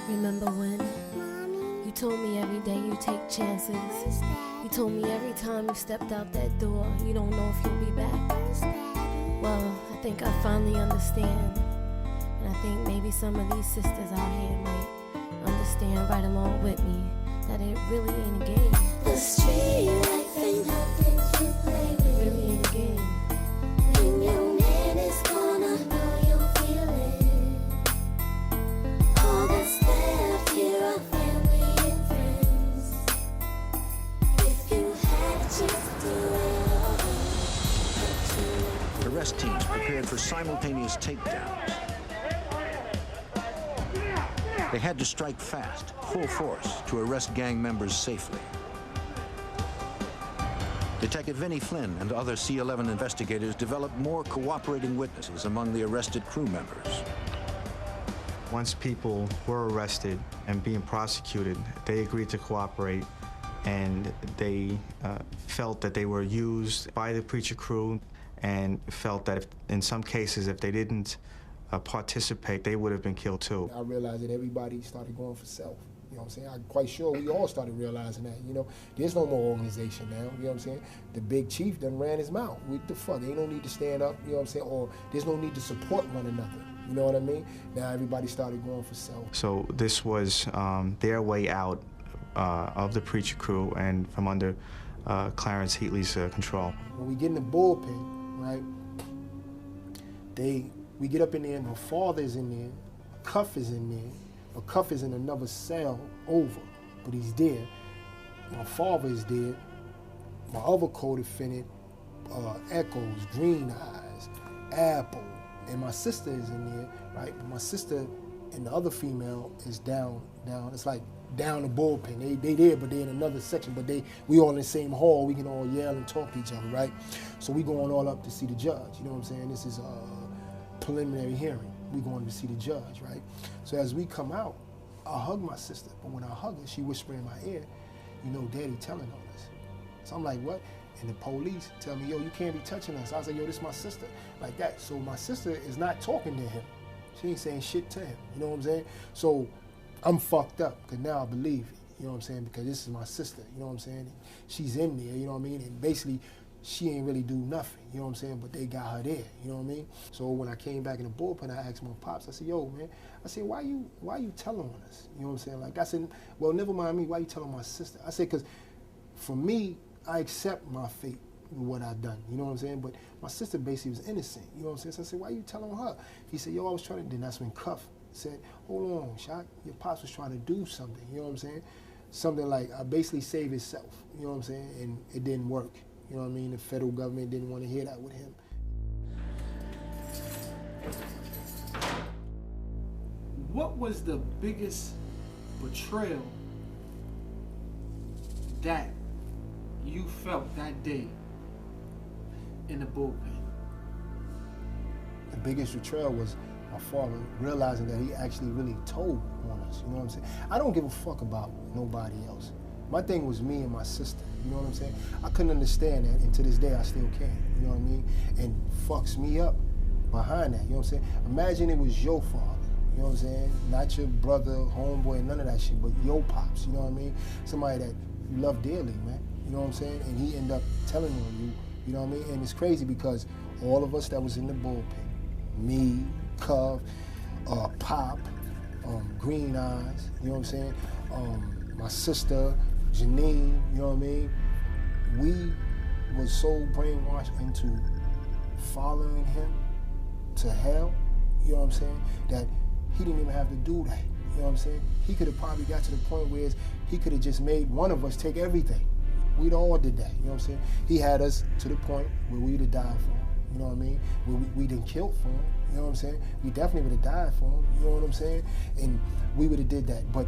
Remember when you told me every day you take chances? You told me every time you stepped out that door, you don't know if you'll be back. Well, I think I finally understand. And I think maybe some of these sisters out here might understand right along with me that it really ain't a game. The street life ain't nothing you play with. It really ain't a game. When your man is gone, I know you'll feel it. All that's left here are family and friends. If you had a chance to do it over, Arrest teams prepared for simultaneous takedowns. They had to strike fast, full force, to arrest gang members safely. Detective Vinnie Flynn and other C-11 investigators developed more cooperating witnesses among the arrested crew members. Once people were arrested and being prosecuted, they agreed to cooperate, and they felt that they were used by the preacher crew, and felt that in some cases, if they didn't participate, they would have been killed too. I realized that everybody started going for self. You know what I'm saying? I'm quite sure we all started realizing that, you know, there's no more organization now, you know what I'm saying? The big chief done ran his mouth. What the fuck? Ain't no need to stand up, you know what I'm saying? Or there's no need to support one another, you know what I mean? Now everybody started going for self. So this was their way out of the preacher crew and from under Clarence Heatley's control. When we get in the bullpen, right, we get up in there and my father's in there, Cuff is in there, but Cuff is in another cell over, but he's there. My father is there, my other co-defendant, Echoes, Green Eyes, Alpo, and my sister is in there, right? But my sister and the other female is down, it's like down the bullpen. They there, but they in another section, but we all in the same hall, we can all yell and talk to each other, right? So we going all up to see the judge, you know what I'm saying? This is preliminary hearing. We going to see the judge, right? So as we come out, I hug my sister, but when I hug her, she whisper in my ear, you know, Daddy telling on us. So I'm like, what? And the police tell me, yo, you can't be touching us. I was like, yo, this is my sister, like that. So my sister is not talking to him. She ain't saying shit to him, you know what I'm saying? So I'm fucked up, because now I believe it, you know what I'm saying? Because this is my sister, you know what I'm saying? She's in there, you know what I mean? And basically, she ain't really do nothing, you know what I'm saying? But they got her there, you know what I mean? So when I came back in the bullpen, I asked my pops, I said, yo, man, I said, why you telling on us? You know what I'm saying? Like, I said, well, never mind me, why you telling my sister? I said, because for me, I accept my fate with what I done, you know what I'm saying? But my sister basically was innocent, you know what I'm saying? So I said, why you telling her? He said, yo, I was trying to, then that's when Cuff said, hold on, Shock, your pops was trying to do something, you know what I'm saying? Something like, I basically save himself, you know what I'm saying? And it didn't work. You know what I mean? The federal government didn't want to hear that with him. What was the biggest betrayal that you felt that day in the bullpen? The biggest betrayal was my father realizing that he actually really told on us, you know what I'm saying? I don't give a fuck about nobody else. My thing was me and my sister, you know what I'm saying? I couldn't understand that, and to this day I still can't, you know what I mean? And fucks me up behind that, you know what I'm saying? Imagine it was your father, you know what I'm saying? Not your brother, homeboy, none of that shit, but your pops, you know what I mean? Somebody that you love dearly, man, you know what I'm saying? And he ended up telling on you, you know what I mean? And it's crazy because all of us that was in the bullpen, me, Cub, Pop, Green Eyes, you know what I'm saying? My sister, Janine, you know what I mean? We was so brainwashed into following him to hell, you know what I'm saying, that he didn't even have to do that, you know what I'm saying? He could have probably got to the point where he could have just made one of us take everything. We'd all did that, you know what I'm saying? He had us to the point where we'd have died for him, you know what I mean? Where we didn't kill for him, you know what I'm saying? We definitely would have died for him, you know what I'm saying? And we would have did that, but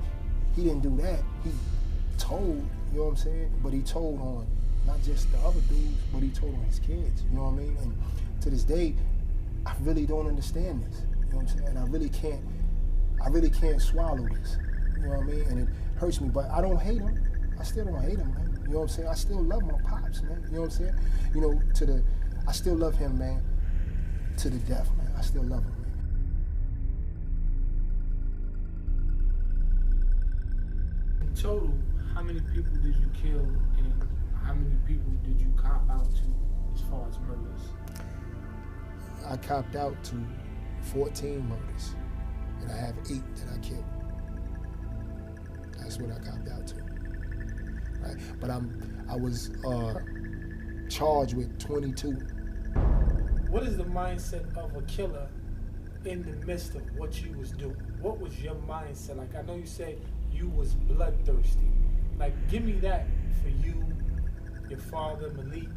he didn't do that. He told, you know what I'm saying? But he told on not just the other dudes, but he told on his kids, you know what I mean? And to this day, I really don't understand this, you know what I'm saying? And I really can't swallow this, you know what I mean? And it hurts me, but I don't hate him. I still don't hate him, man. You know what I'm saying? I still love my pops, man. You know what I'm saying? You know, I still love him, man, to the death, man. I still love him, man. total, how many people did you kill and how many people did you cop out to as far as murders? I copped out to 14 murders, and I have 8 that I killed. That's what I copped out to. Right? But I was charged with 22. What is the mindset of a killer in the midst of what you was doing? What was your mindset? Like, I know you said you was bloodthirsty. Like, give me that for you, your father, Malik.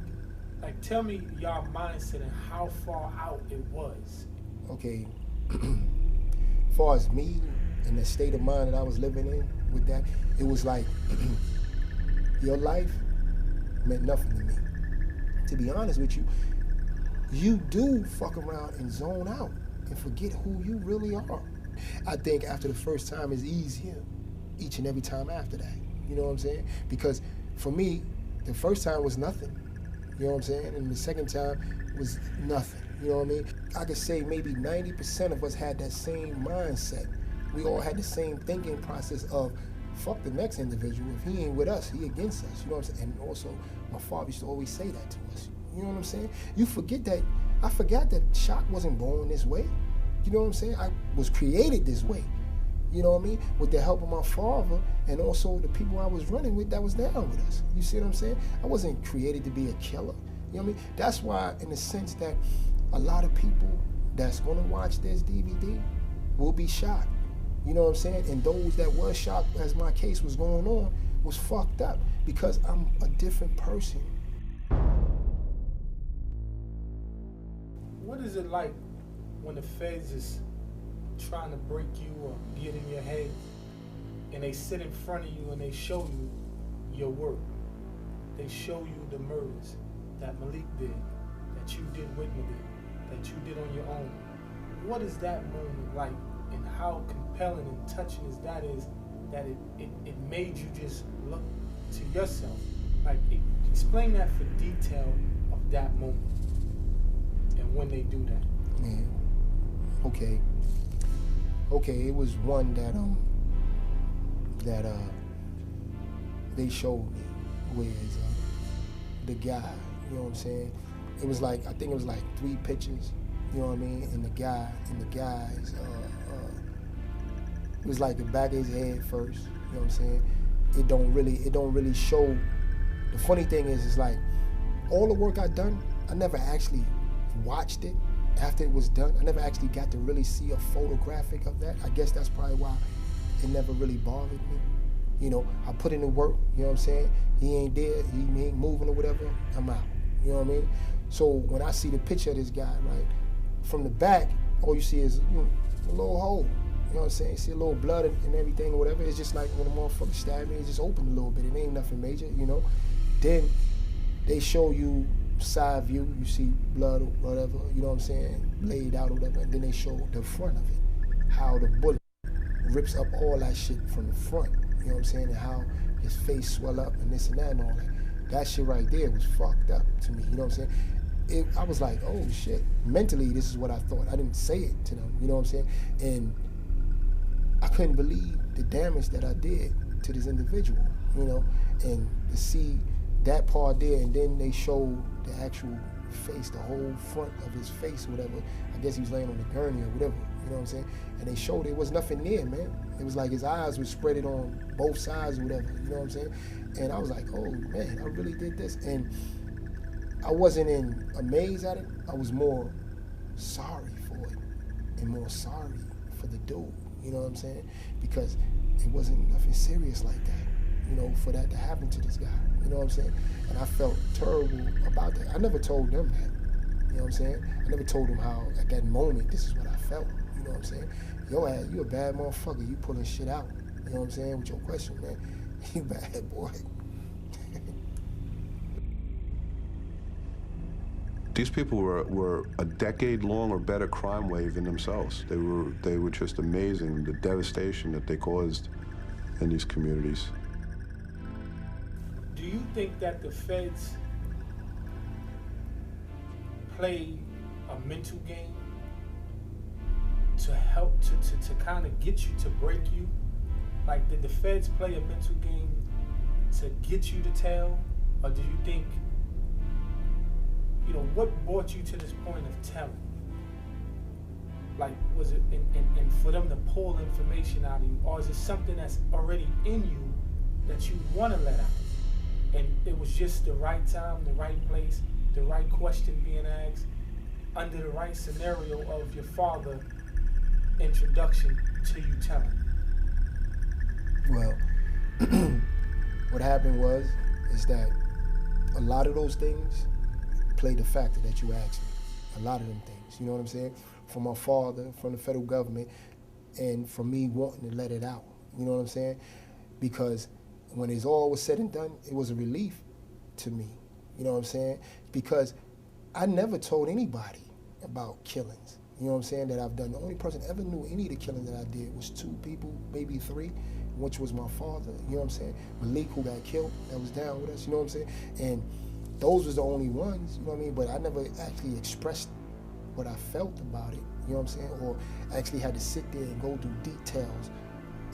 Like, tell me y'all mindset and how far out it was. Okay, as far as me and the state of mind that I was living in with that, it was like, your life meant nothing to me. To be honest with you, you do fuck around and zone out and forget who you really are. I think after the first time is easier each and every time after that. You know what I'm saying? Because for me, the first time was nothing. You know what I'm saying? And the second time was nothing. You know what I mean? I could say maybe 90% of us had that same mindset. We all had the same thinking process of, fuck the next individual. If he ain't with us, he against us. You know what I'm saying? And also, my father used to always say that to us. You know what I'm saying? You forget that, I forgot that Shock wasn't born this way. You know what I'm saying? I was created this way. You know what I mean? With the help of my father and also the people I was running with that was down with us. You see what I'm saying? I wasn't created to be a killer. You know what I mean? That's why, in the sense that a lot of people that's gonna watch this DVD will be shocked. You know what I'm saying? And those that were shocked as my case was going on was fucked up because I'm a different person. What is it like when the feds is trying to break you or get in your head and they sit in front of you and they show you your work? They show you the murders that Malik did, that you did with Malik, that you did on your own. What is that moment like, and how compelling and touching is that it made you just look to yourself? Like, explain that for detail of that moment and when they do that. Man, okay, it was one that they showed me was the guy. You know what I'm saying? It was like, I think it was like 3 pictures. You know what I mean? And the guy's, it was like the back of his head first. You know what I'm saying? It don't really show. The funny thing is, it's like all the work I done, I never actually watched it after it was done. I never actually got to really see a photographic of that. I guess that's probably why it never really bothered me. You know, I put in the work, you know what I'm saying? He ain't there, he ain't moving or whatever, I'm out. You know what I mean? So when I see the picture of this guy, right, from the back, all you see is a little hole. You know what I'm saying? You see a little blood and everything or whatever. It's just like when a motherfucker stabbed me, it just opened a little bit. It ain't nothing major, you know? Then they show you side view, you see blood or whatever, you know what I'm saying, laid out or whatever, and then they show the front of it, how the bullet rips up all that shit from the front, you know what I'm saying, and how his face swell up and this and that and all that. That shit right there was fucked up to me, you know what I'm saying? I was like, oh shit, mentally this is what I thought. I didn't say it to them, you know what I'm saying? And I couldn't believe the damage that I did to this individual, you know, and to see that part there, and then they showed the actual face, the whole front of his face, whatever. I guess he was laying on the gurney or whatever, you know what I'm saying? And they showed there was nothing there, man. It was like his eyes were spread on both sides or whatever, you know what I'm saying? And I was like, oh man, I really did this. And I wasn't amazed at it. I was more sorry for it and more sorry for the dude, you know what I'm saying? Because it wasn't nothing serious like that, you know, for that to happen to this guy. You know what I'm saying? And I felt terrible about that. I never told them that. You know what I'm saying? I never told them how, at that moment, this is what I felt. You know what I'm saying? Yo, ass, you a bad motherfucker. You pulling shit out. You know what I'm saying? With your question, man. You bad boy. These people were a decade-long or better crime wave in themselves. They were just amazing, the devastation that they caused in these communities. Do you think that the feds play a mental game to help to kind of get you, to break you, Like, did the feds play a mental game to get you to tell? Or do you think, what brought you to this point of telling? Like, was it, and for them to pull information out of you, or is it something that's already in you that you want to let out? And it was just the right time, the right place, the right question being asked, under the right scenario of your father introduction to you telling? Well, what happened is that a lot of those things played the factor that you asked me. A lot of them things, you know what I'm saying? From my father, from the federal government, and from me wanting to let it out, you know what I'm saying? Because when it's all was said and done, it was a relief to me, you know what I'm saying? Because I never told anybody about killings, you know what I'm saying, that I've done. The only person ever knew any of the killings that I did was 2 people, maybe 3, which was my father, you know what I'm saying? Malik, who got killed, that was down with us, you know what I'm saying? And those was the only ones, you know what I mean? But I never actually expressed what I felt about it, you know what I'm saying? Or actually had to sit there and go through details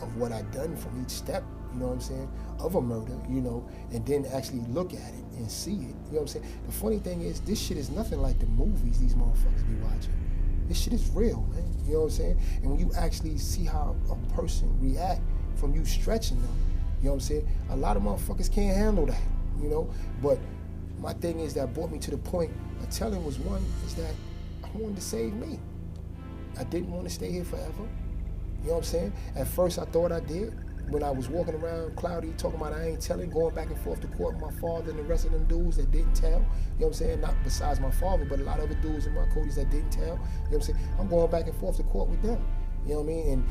of what I'd done from each step, you know what I'm saying, of a murder, and then actually look at it and see it, you know what I'm saying? The funny thing is, this shit is nothing like the movies these motherfuckers be watching. This shit is real, man, you know what I'm saying? And when you actually see how a person react from you stretching them, you know what I'm saying? A lot of motherfuckers can't handle that, But my thing is that brought me to the point of telling was one, is that I wanted to save me. I didn't want to stay here forever. You know what I'm saying? At first I thought I did. When I was walking around cloudy, talking about I ain't telling, going back and forth to court with my father and the rest of them dudes that didn't tell. You know what I'm saying? Not besides my father, but a lot of other dudes in my codies that didn't tell. You know what I'm saying? I'm going back and forth to court with them. You know what I mean? And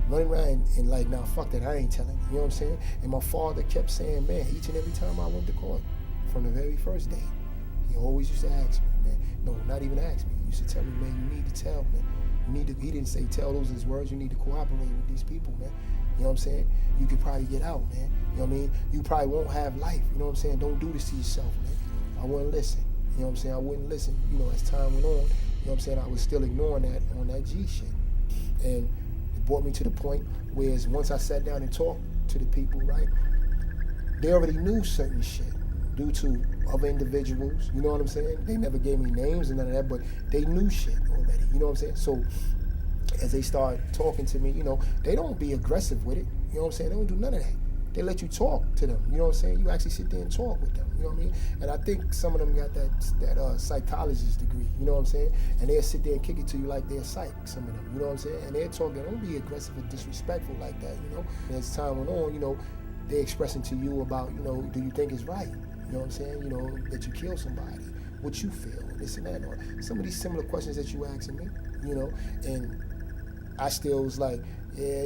running around and like, nah, fuck that, I ain't telling. You know what I'm saying? And my father kept saying, man, each and every time I went to court, from the very first day, he always used to ask me, man. No, not even ask me. He used to tell me, man, you need to tell, man. He didn't say tell, those his words. You need to cooperate with these people, man. You know what I'm saying? You could probably get out, man. You know what I mean? You probably won't have life. You know what I'm saying? Don't do this to yourself, man. I wouldn't listen. You know what I'm saying? I wouldn't listen. As time went on, you know what I'm saying? I was still ignoring that on that G shit. And it brought me to the point where once I sat down and talked to the people, right? They already knew certain shit due to other individuals, you know what I'm saying? They never gave me names and none of that, but they knew shit already, you know what I'm saying? So as they start talking to me, they don't be aggressive with it, you know what I'm saying? They don't do none of that. They let you talk to them, you know what I'm saying? You actually sit there and talk with them, you know what I mean? And I think some of them got that psychologist degree, you know what I'm saying? And they'll sit there and kick it to you like they're psych, some of them, you know what I'm saying? And they're talking, don't be aggressive or disrespectful like that, And as time went on, they're expressing to you about, do you think it's right? You know what I'm saying? That you kill somebody, what you feel, this and that, or some of these similar questions that you asking me, and I still was like, yeah,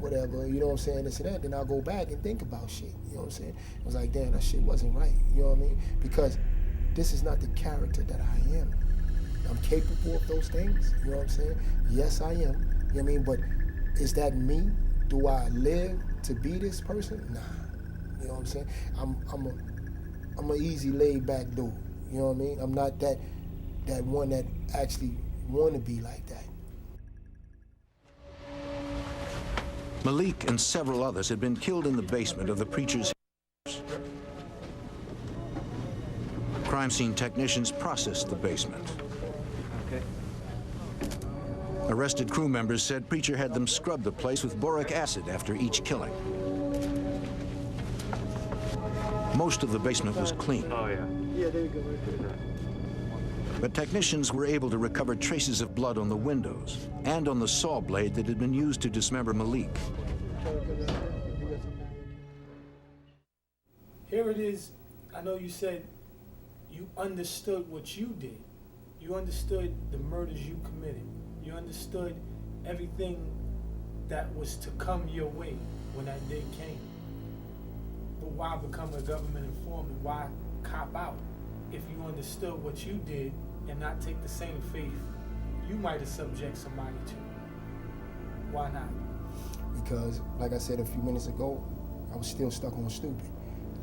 whatever, you know what I'm saying, this and that. Then I'll go back and think about shit, you know what I'm saying? I was like, damn, that shit wasn't right, you know what I mean? Because this is not the character that I am. I'm capable of those things, you know what I'm saying? Yes, I am, you know what I mean? But is that me? Do I live to be this person? Nah, you know what I'm saying? I'm an easy laid back dude, you know what I mean? I'm not that one that actually want to be like that. Malik and several others had been killed in the basement of the preacher's house. Crime scene technicians processed the basement. Okay. Arrested crew members said preacher had them scrub the place with boric acid after each killing. Most of the basement was clean. Oh, yeah. Yeah, there you go. But technicians were able to recover traces of blood on the windows and on the saw blade that had been used to dismember Malik. Here it is. I know you said you understood what you did. You understood the murders you committed. You understood everything that was to come your way when that day came. But why become a government informant? Why cop out if you understood what you did and not take the same faith you might have subject somebody to? Why not? Because, like I said a few minutes ago, I was still stuck on stupid.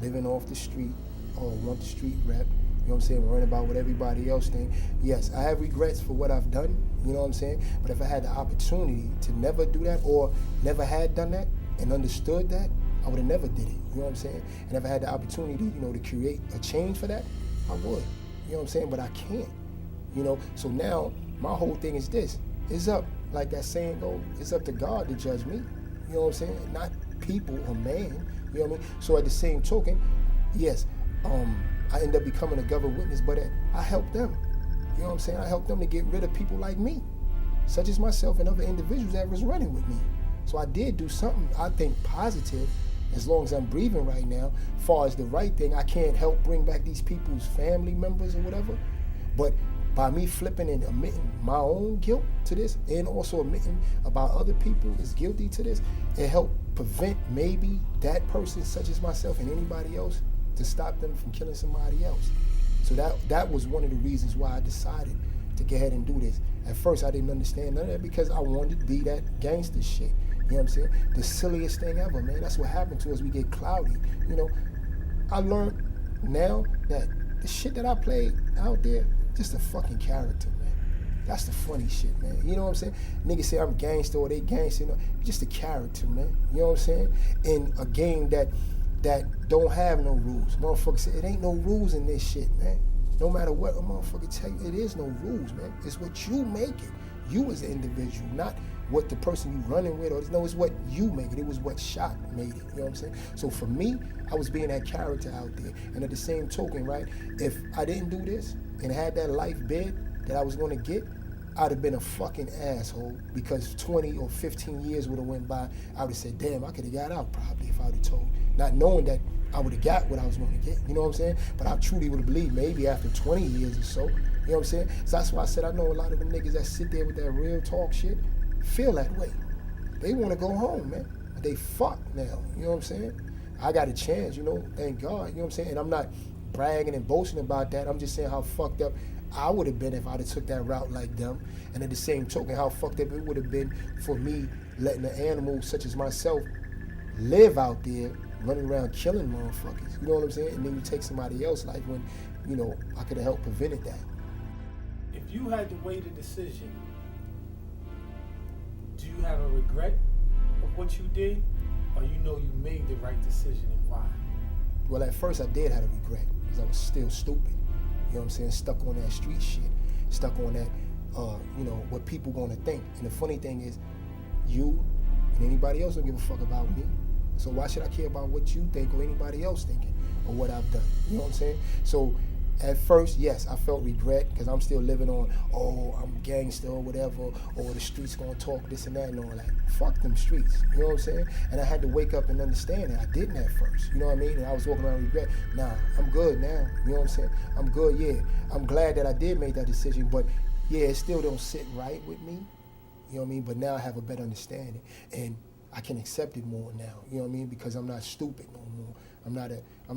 Living off the street, or want the street rep, you know what I'm saying, worrying about what everybody else think. Yes, I have regrets for what I've done, you know what I'm saying? But if I had the opportunity to never do that or never had done that, and understood that, I would have never did it. You know what I'm saying? And if I had the opportunity, you know, to create a change for that, I would. You know what I'm saying? But I can't. You know, so now my whole thing is this. It's up, like that saying goes, it's up to God to judge me. You know what I'm saying? Not people or man. You know what I mean? So at the same token, yes, I end up becoming a government witness, but I help them. You know what I'm saying? I help them to get rid of people like me, such as myself and other individuals that was running with me. So I did do something, I think, positive, as long as I'm breathing right now. As far as the right thing, I can't help bring back these people's family members or whatever. But by me flipping and admitting my own guilt to this, and also admitting about other people is guilty to this, it helped prevent maybe that person, such as myself and anybody else, to stop them from killing somebody else. So that was one of the reasons why I decided to go ahead and do this. At first, I didn't understand none of that because I wanted to be that gangster shit. You know what I'm saying? The silliest thing ever, man. That's what happened to us. We get cloudy. You know, I learned now that the shit that I played out there, just a fucking character, man. That's the funny shit, man. You know what I'm saying? Niggas say I'm gangster or they gangster. You know, just a character, man. You know what I'm saying? In a game that don't have no rules. Motherfucker say, it ain't no rules in this shit, man. No matter what a motherfucker tell you, it is no rules, man. It's what you make it. You as an individual, not what the person you running with, or no, it's what you make it. It was what shot made it. You know what I'm saying? So for me, I was being that character out there. And at the same token, right, if I didn't do this and had that life bid that I was gonna get, I'd have been a fucking asshole, because 20 or 15 years would have went by. I would have said, damn, I could have got out probably if I would have told. Not knowing that I would have got what I was going to get, you know what I'm saying? But I truly would have believed maybe after 20 years or so, you know what I'm saying? So that's why I said I know a lot of the niggas that sit there with that real talk shit feel that way. They want to go home, man. But they fucked now, you know what I'm saying? I got a chance, you know, thank God, you know what I'm saying? And I'm not bragging and boasting about that. I'm just saying how fucked up I would have been if I'd have took that route like them. And at the same token, how fucked up it would have been for me letting an animal such as myself live out there running around killing motherfuckers. You know what I'm saying? And then you take somebody else's life when, you know, I could have helped prevented that. If you had to weigh the decision, do you have a regret of what you did, or you know you made the right decision and why? Well, at first I did have a regret because I was still stupid. You know what I'm saying? Stuck on that street shit. Stuck on that, you know, what people gonna think. And the funny thing is, you and anybody else don't give a fuck about me. So why should I care about what you think or anybody else thinking or what I've done? You know what I'm saying? So at first, yes, I felt regret because I'm still living on, oh, I'm gangster or whatever, or the streets gonna talk this and that and all that. Fuck them streets, you know what I'm saying? And I had to wake up and understand it. I didn't at first, you know what I mean? And I was walking around with regret. Nah, I'm good now, you know what I'm saying? I'm good, yeah. I'm glad that I did make that decision, but yeah, it still don't sit right with me, you know what I mean? But now I have a better understanding, and I can accept it more now, you know what I mean? Because I'm not stupid no more. I'm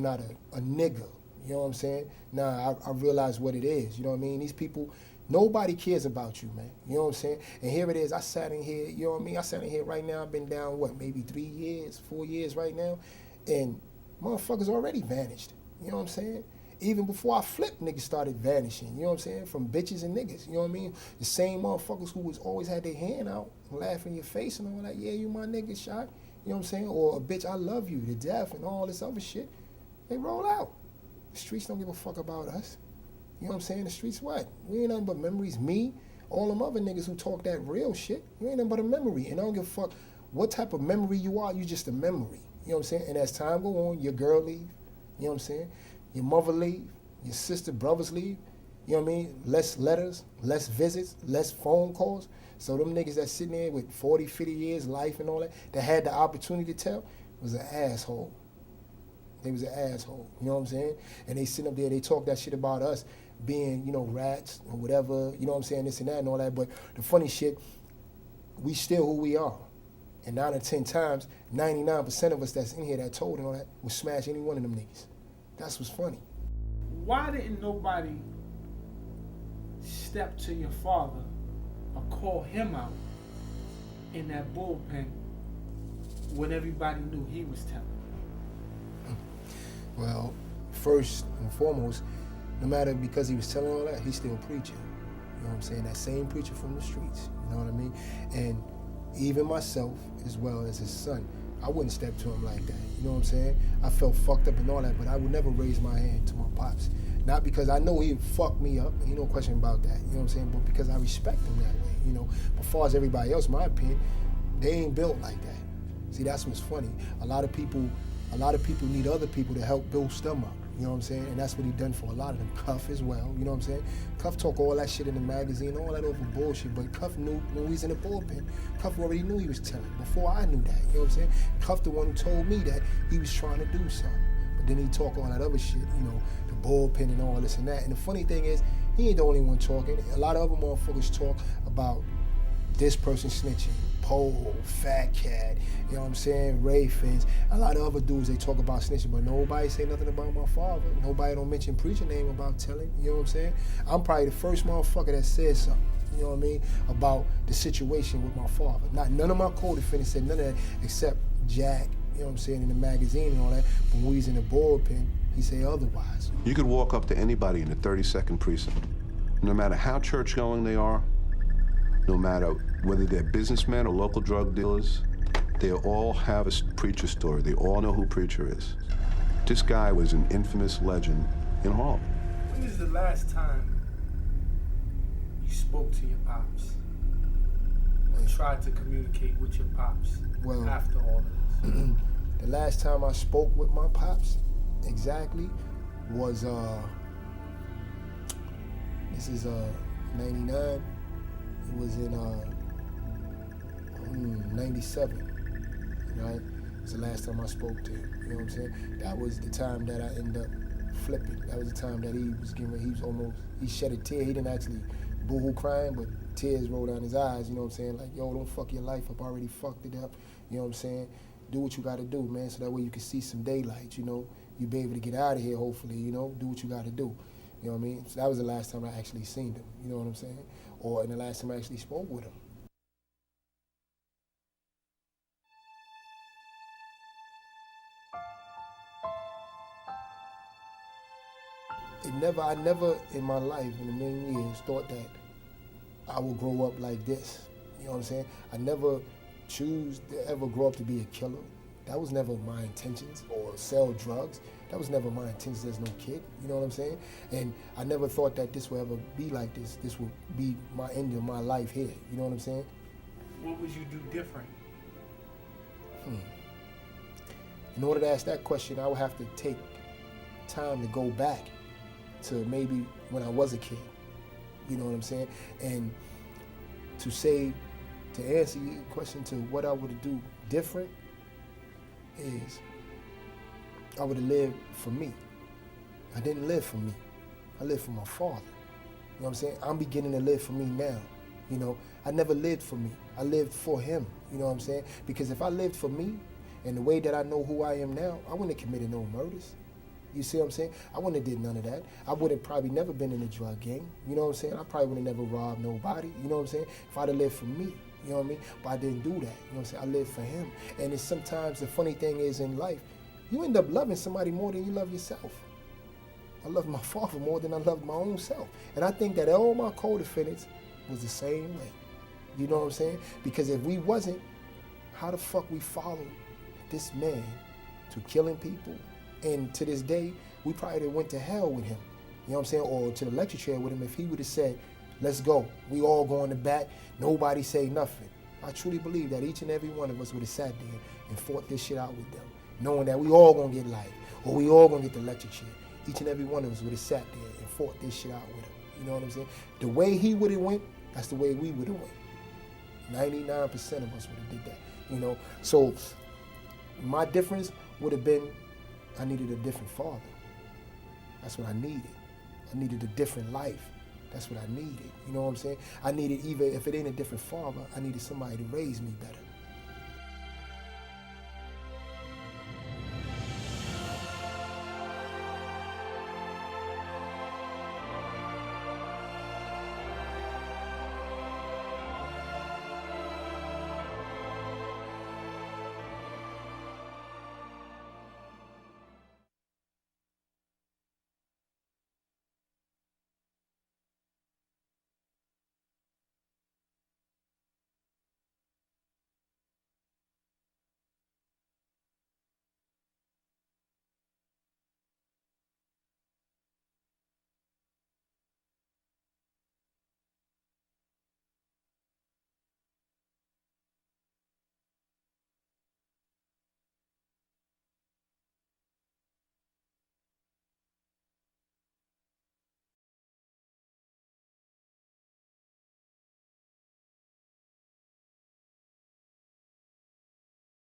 not a nigga. You know what I'm saying? Nah, I realize what it is. You know what I mean? These people, nobody cares about you, man. You know what I'm saying? And here it is. I sat in here, you know what I mean? I sat in here right now. I've been down, what, maybe 3 years, 4 years right now? And motherfuckers already vanished. You know what I'm saying? Even before I flipped, niggas started vanishing. You know what I'm saying? From bitches and niggas. You know what I mean? The same motherfuckers who was always had their hand out, laughing in your face and all that. Yeah, you my nigga, shot. You know what I'm saying? Or a bitch, I love you to death and all this other shit. They roll out. The streets don't give a fuck about us. You know what I'm saying? The streets what? We ain't nothing but memories. Me, all them other niggas who talk that real shit, you ain't nothing but a memory. And I don't give a fuck what type of memory you are, you just a memory. You know what I'm saying? And as time go on, your girl leave. You know what I'm saying? Your mother leave. Your sister, brothers leave. You know what I mean? Less letters, less visits, less phone calls. So them niggas that sitting there with 40, 50 years life and all that had the opportunity to tell, was an asshole. They was an asshole, you know what I'm saying? And they sit up there, they talk that shit about us being, you know, rats or whatever, you know what I'm saying, this and that and all that. But the funny shit, we still who we are. And 9 or 10 times, 99% of us that's in here that told and all that would smash any one of them niggas. That's what's funny. Why didn't nobody step to your father or call him out in that bullpen when everybody knew he was telling? Well, first and foremost, no matter because he was telling all that, he's still preaching. You know what I'm saying? That same preacher from the streets, you know what I mean? And even myself, as well as his son, I wouldn't step to him like that. You know what I'm saying? I felt fucked up and all that, but I would never raise my hand to my pops. Not because I know he'd fuck me up, ain't no question about that, you know what I'm saying? But because I respect him that way, you know. But as far as everybody else, my opinion, they ain't built like that. See, that's what's funny. A lot of people need other people to help boost them up. You know what I'm saying? And that's what he done for a lot of them. Cuff as well, you know what I'm saying? Cuff talk all that shit in the magazine, all that over bullshit, but Cuff knew when we was in the bullpen. Cuff already knew he was telling before I knew that, you know what I'm saying? Cuff the one who told me that he was trying to do something. But then he talk all that other shit, you know, the bullpen and all this and that. And the funny thing is, he ain't the only one talking. A lot of other motherfuckers talk about this person snitching. Pole, Fat Cat, you know what I'm saying, Ray Fins. A lot of other dudes, they talk about snitching, but nobody say nothing about my father. Nobody don't mention Preacher name about telling, you know what I'm saying? I'm probably the first motherfucker that said something, you know what I mean, about the situation with my father. None of my co-defendants said none of that except Jack, you know what I'm saying, in the magazine and all that. But when we was in the bullpen, he said otherwise. You could walk up to anybody in the 32nd precinct, no matter how church-going they are, no matter whether they're businessmen or local drug dealers, they all have a Preacher story. They all know who Preacher is. This guy was an infamous legend in Harlem. When is the last time you spoke to your pops or tried to communicate with your pops after all of this? The last time I spoke with my pops, exactly, was, this is 99. It was in 97, right? It was the last time I spoke to him, you know what I'm saying? That was the time that I ended up flipping. That was the time that he shed a tear. He didn't actually boo-hoo crying, but tears rolled down his eyes, you know what I'm saying? Like, yo, don't fuck your life up, I already fucked it up, you know what I'm saying? Do what you gotta do, man, so that way you can see some daylight, you know? You be able to get out of here, hopefully, you know? Do what you gotta do, you know what I mean? So that was the last time I actually seen him, you know what I'm saying? Or in the last time I actually spoke with him. I never in my life, in a million years, thought that I would grow up like this. You know what I'm saying? I never choose to ever grow up to be a killer. That was never my intentions, or sell drugs. That was never my intentions as no kid, you know what I'm saying? And I never thought that this would ever be like this. This would be my end of my life here, you know what I'm saying? What would you do different? In order to ask that question, I would have to take time to go back to maybe when I was a kid, you know what I'm saying? And to answer your question to what I would do different is I would have lived for me. I didn't live for me. I lived for my father. You know what I'm saying? I'm beginning to live for me now. You know, I never lived for me. I lived for him. You know what I'm saying? Because if I lived for me and the way that I know who I am now, I wouldn't have committed no murders. You see what I'm saying? I wouldn't have did none of that. I would have probably never been in a drug gang. You know what I'm saying? I probably would have never robbed nobody. You know what I'm saying? If I'd have lived for me. You know what I mean? But I didn't do that. You know what I'm saying? I lived for him. And it's sometimes the funny thing is in life, you end up loving somebody more than you love yourself. I loved my father more than I loved my own self. And I think that all my co-defendants was the same way. You know what I'm saying? Because if we wasn't, how the fuck we followed this man to killing people? And to this day, we probably went to hell with him. You know what I'm saying? Or to the lecture chair with him if he would have said, let's go. We all going to bat. Nobody say nothing. I truly believe that each and every one of us would have sat there and fought this shit out with them, knowing that we all gonna get life, or we all gonna get the lecture chair. Each and every one of us would have sat there and fought this shit out with him. You know what I'm saying? The way he would have went, that's the way we would have went. 99% of us would have did that. You know? So my difference would have been I needed a different father. That's what I needed. I needed a different life. That's what I needed. You know what I'm saying? I needed, even if it ain't a different father, I needed somebody to raise me better.